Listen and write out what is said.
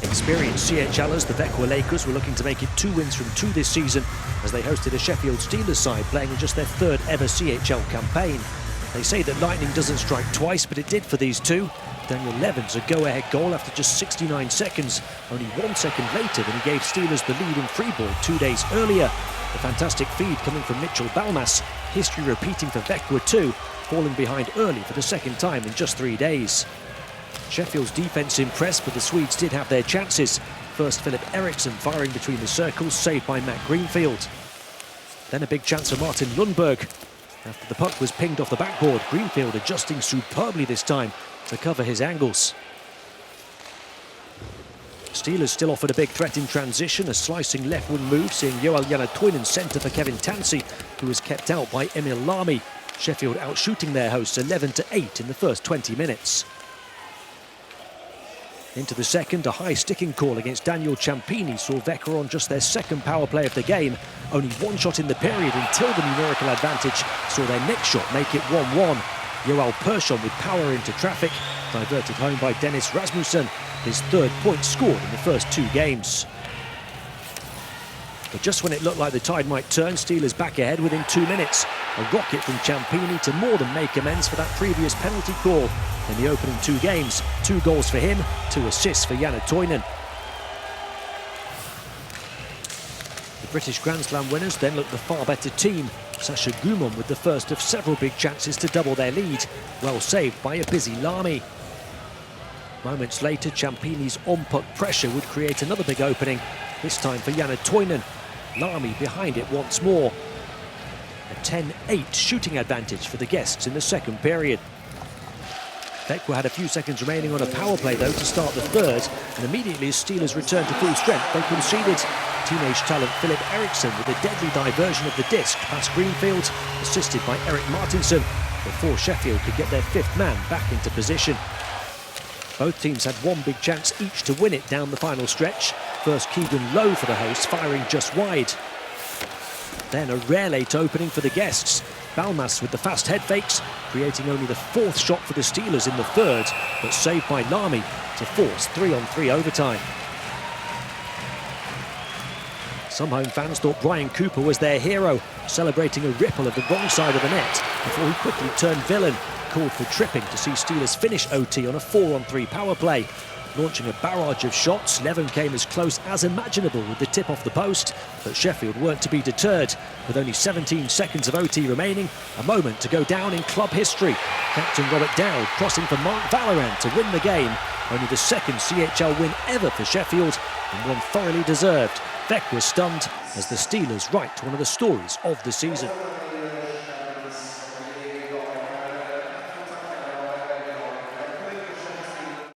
Experienced CHLers, the Växjö Lakers, were looking to make it 2 wins from 2 this season as they hosted a Sheffield Steelers side playing in just their 3rd ever CHL campaign. They say that lightning doesn't strike twice, but it did for these two. Daniel Levin's a go-ahead goal after just 69 seconds, only 1 second later than he gave Steelers the lead in freeball 2 days earlier. The fantastic feed coming from Mitchell Balmas, history repeating for Växjö too, falling behind early for the 2nd time in just 3 days. Sheffield's defence impressed, but the Swedes did have their chances. First, Philip Eriksson firing between the circles, saved by Matt Greenfield. Then a big chance for Martin Lundberg. After the puck was pinged off the backboard, Greenfield adjusting superbly this time to cover his angles. Steelers still offered a big threat in transition, a slicing left wing move, seeing Joel Janatuinen centre for Kevin Tansey, who was kept out by Emil Lamy. Sheffield outshooting their hosts 11-8 in the first 20 minutes. Into the second, a high sticking call against Daniel Ciampini saw Växjö on just their 2nd power play of the game. Only 1 shot in the period until the numerical advantage saw their next shot make it 1-1. Joel Persson with power into traffic, diverted home by Dennis Rasmussen, his 3rd point scored in the first 2 games. But just when it looked like the tide might turn, Steelers back ahead within 2 minutes. A rocket from Ciampini to more than make amends for that previous penalty call. In the opening 2 games, 2 goals for him, 2 assists for Janatuinen. The British Grand Slam winners then looked the far better team. Sasha Gumon with the first of several big chances to double their lead, well saved by a busy Lamy. Moments later, Ciampini's on-puck pressure would create another big opening, this time for Janatuinen. Lamy behind it once more. A 10-8 shooting advantage for the guests in the 2nd period. Växjö had a few seconds remaining on a power play though to start the 3rd, and immediately as Steelers returned to full strength, they conceded. Teenage talent Philip Eriksson with a deadly diversion of the disc past Greenfield, assisted by Erik Martinsson, before Sheffield could get their 5th man back into position. Both teams had 1 big chance each to win it down the final stretch. First Keegan Lowe for the hosts, firing just wide. Then a rare late opening for the guests. Balmas with the fast head fakes, creating only the 4th shot for the Steelers in the 3rd, but saved by Lamy to force 3-on-3 overtime. Some home fans thought Brian Cooper was their hero, celebrating a ripple of the wrong side of the net before he quickly turned villain, called for tripping to see Steelers finish OT on a 4-on-3 power play. Launching a barrage of shots, Levin came as close as imaginable with the tip off the post, but Sheffield weren't to be deterred. With only 17 seconds of OT remaining, a moment to go down in club history. Captain Robert Dowd crossing for Mark Valorant to win the game. Only the 2nd CHL win ever for Sheffield, and one thoroughly deserved. Växjö was stunned as the Steelers write one of the stories of the season.